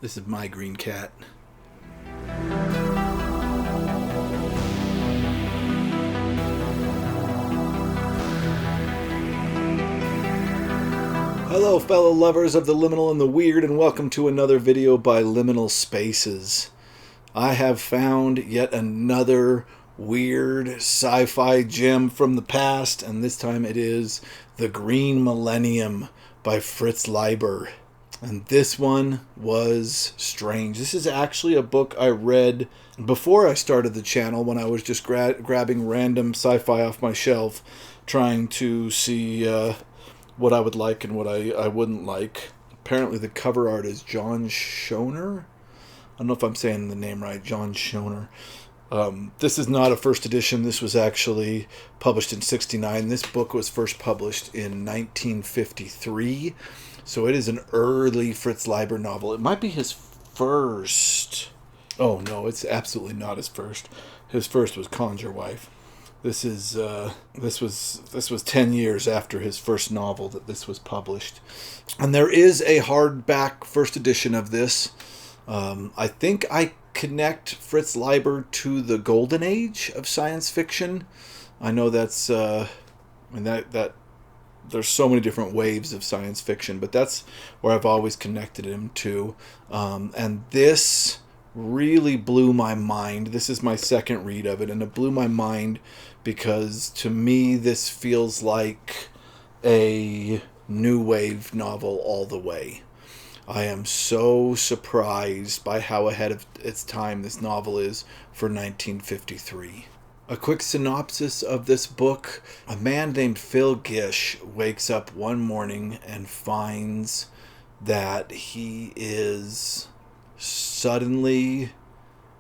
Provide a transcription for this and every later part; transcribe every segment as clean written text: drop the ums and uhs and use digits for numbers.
This is my green cat. Hello, fellow lovers of the liminal and the weird, and welcome to another video by Liminal Spaces. I have found yet another weird sci-fi gem from the past, and this time it is The Green Millennium by Fritz Leiber. And this one was strange. This is actually a book I read before I started the channel when I was just grabbing random sci-fi off my shelf, trying to see what I would like and what I wouldn't like. Apparently the cover art is John Schoner. I don't know if I'm saying the name right, John Schoner. This is not a first edition. This was actually published in '69. This book was first published in 1953. So it is an early Fritz Leiber novel. It might be his first. Oh no, it's absolutely not his first. His first was Conjure Wife. This was 10 years after his first novel that this was published. And there is a hardback first edition of this. I think I connect Fritz Leiber to the golden age of science fiction. I know that's that there's so many different waves of science fiction, but that's where I've always connected him to. And this really blew my mind. This is my second read of it, and it blew my mind because to me this feels like a new wave novel all the way. I am so surprised by how ahead of its time this novel is for 1953. A quick synopsis of this book. A man named Phil Gish wakes up one morning and finds that he is suddenly,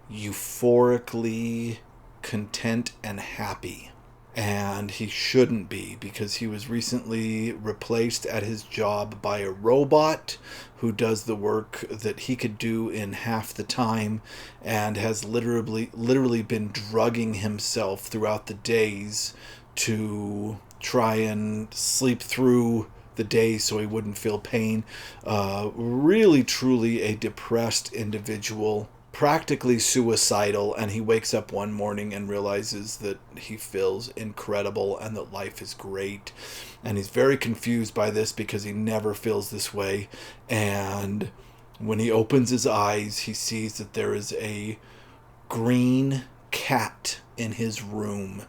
euphorically content and happy. And he shouldn't be, because he was recently replaced at his job by a robot who does the work that he could do in half the time, and has literally been drugging himself throughout the days to try and sleep through the day so he wouldn't feel pain. Really, truly a depressed individual, practically suicidal, and he wakes up one morning and realizes that he feels incredible and that life is great. And he's very confused by this because he never feels this way. And when he opens his eyes, he sees that there is a green cat in his room.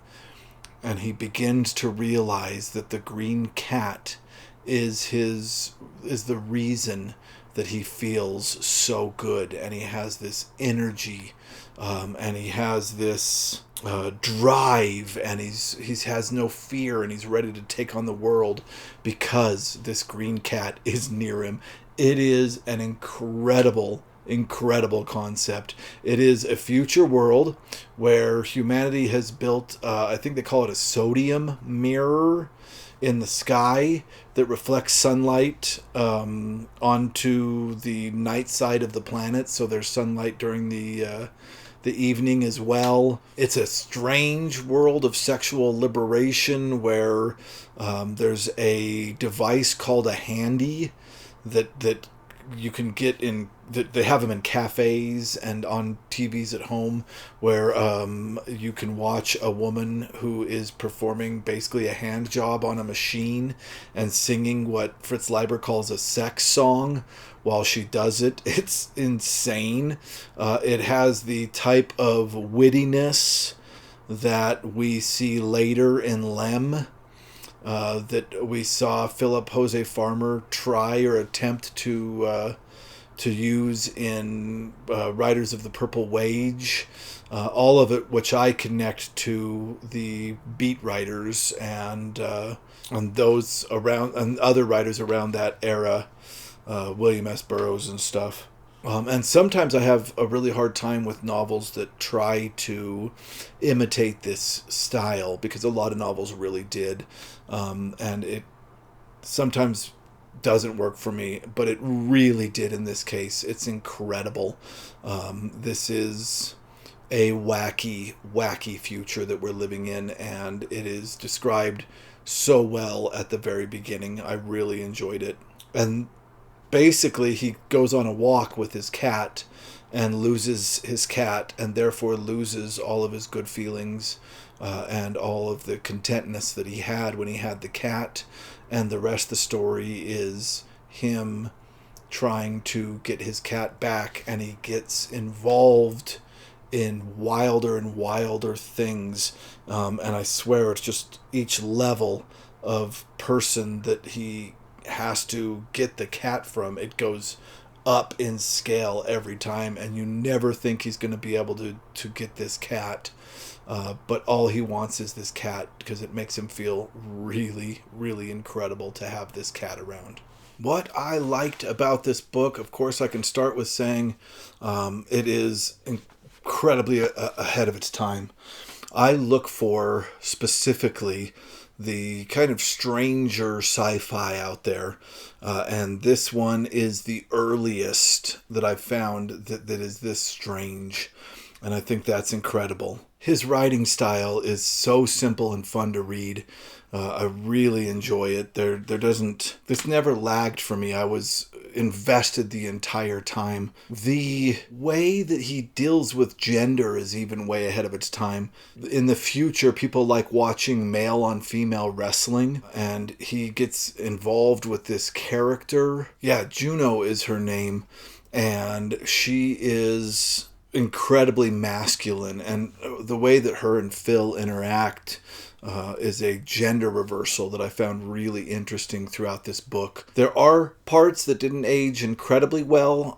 And he begins to realize that the green cat is the reason that he feels so good, and he has this energy, and he has this drive, and he has no fear, and he's ready to take on the world because this green cat is near him. It is an incredible concept. It is a future world where humanity has built, I think they call it a sodium mirror in the sky that reflects sunlight onto the night side of the planet, so there's sunlight during the evening as well. It's a strange world of sexual liberation where there's a device called a handy that you can get in, that they have them in cafes and on TVs at home, where you can watch a woman who is performing basically a hand job on a machine and singing what Fritz Leiber calls a sex song while she does it. It's insane. It has the type of wittiness that we see later in Lem, that we saw Philip Jose Farmer try or attempt to use in Riders of the Purple Wage. All of it, which I connect to the beat writers and those around, and other writers around that era, William S. Burroughs and stuff. And sometimes I have a really hard time with novels that try to imitate this style, because a lot of novels really did. And it sometimes doesn't work for me, but it really did in this case. It's incredible. This is a wacky future that we're living in, and it is described so well at the very beginning. I really enjoyed it. And basically he goes on a walk with his cat and loses his cat, and therefore loses all of his good feelings and all of the contentness that he had when he had the cat. And the rest of the story is him trying to get his cat back, and he gets involved in wilder and wilder things. And I swear it's just each level of person that he has to get the cat from, it goes up in scale every time, and you never think he's going to be able to get this cat. But all he wants is this cat because it makes him feel really, really incredible to have this cat around. What I liked about this book, of course, I can start with saying it is incredibly ahead of its time. I look for specifically the kind of stranger sci-fi out there. And this one is the earliest that I've found that is this strange. And I think that's incredible. His writing style is so simple and fun to read. I really enjoy it. This never lagged for me. I was invested the entire time. The way that he deals with gender is even way ahead of its time. In the future, people like watching male on female wrestling, and he gets involved with this character. Yeah, Juno is her name, and she is incredibly masculine, and the way that her and Phil interact is a gender reversal that I found really interesting throughout this book. There are parts that didn't age incredibly well.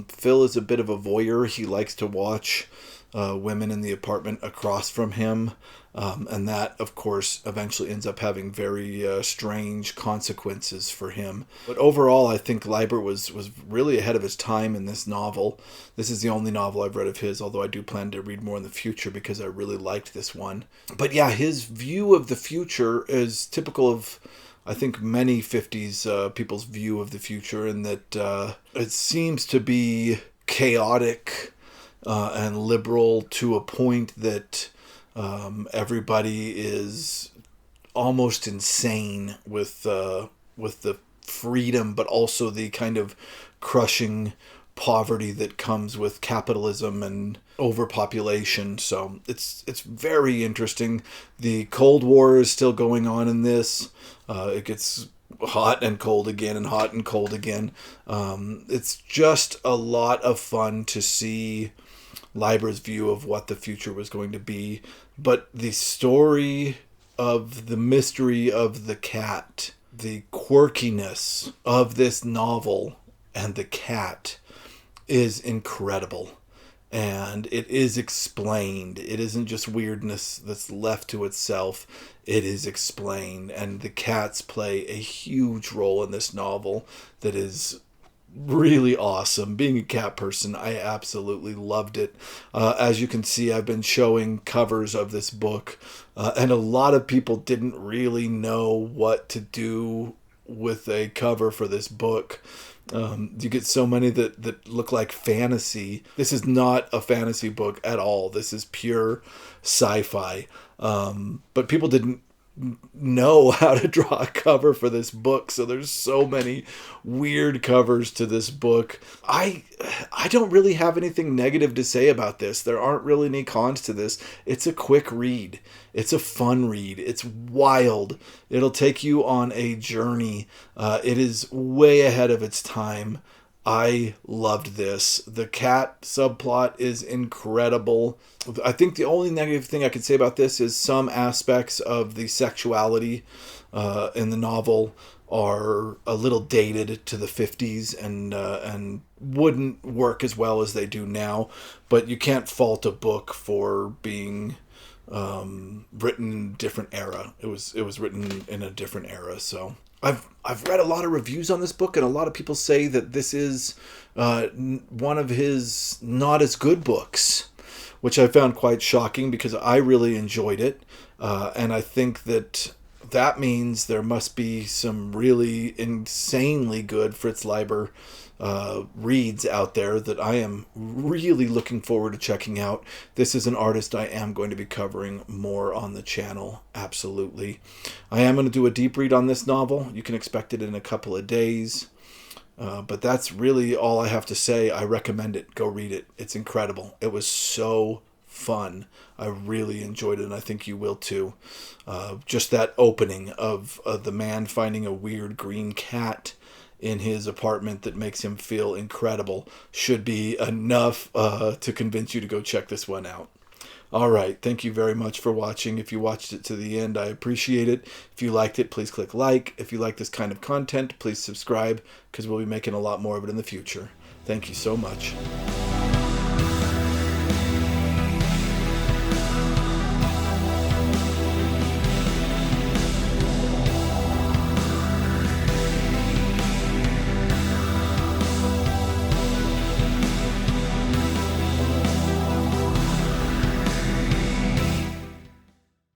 Phil is a bit of a voyeur. He likes to watch women in the apartment across from him. And that, of course, eventually ends up having very strange consequences for him. But overall, I think Leiber was really ahead of his time in this novel. This is the only novel I've read of his, although I do plan to read more in the future because I really liked this one. But yeah, his view of the future is typical of, I think, many 50s people's view of the future, in that it seems to be chaotic and liberal to a point that everybody is almost insane with the freedom, but also the kind of crushing poverty that comes with capitalism and overpopulation. So it's very interesting. The Cold War is still going on in this. It gets hot and cold again and hot and cold again. It's just a lot of fun to see Leiber's view of what the future was going to be. But the story of the mystery of the cat, the quirkiness of this novel and the cat is incredible. And it is explained. It isn't just weirdness that's left to itself. It is explained. And the cats play a huge role in this novel that is really awesome. Being a cat person, I absolutely loved it. As you can see, I've been showing covers of this book, and a lot of people didn't really know what to do with a cover for this book. You get so many that look like fantasy. This is not a fantasy book at all. This is pure sci-fi. But people didn't know how to draw a cover for this book, so there's so many weird covers to this book. I don't really have anything negative to say about this. There aren't really any cons to this. It's a quick read. It's a fun read. It's wild. It'll take you on a journey. It is way ahead of its time. I loved this. The cat subplot is incredible. I think the only negative thing I could say about this is some aspects of the sexuality in the novel are a little dated to the 50s and wouldn't work as well as they do now. But you can't fault a book for being written in a different era. It was written in a different era, so I've read a lot of reviews on this book, and a lot of people say that this is one of his not as good books, which I found quite shocking because I really enjoyed it. And I think that means there must be some really insanely good Fritz Leiber reads out there that I am really looking forward to checking out. This is an artist I am going to be covering more on the channel, absolutely. I am going to do a deep read on this novel. You can expect it in a couple of days. But that's really all I have to say. I recommend it. Go read it. It's incredible. It was so fun. I really enjoyed it, and I think you will too. Just that opening of the man finding a weird green cat in his apartment that makes him feel incredible should be enough to convince you to go check this one out. All right. Thank you very much for watching. If you watched it to the end, I appreciate it. If you liked it, please click like. If you like this kind of content, please subscribe because we'll be making a lot more of it in the future. Thank you so much.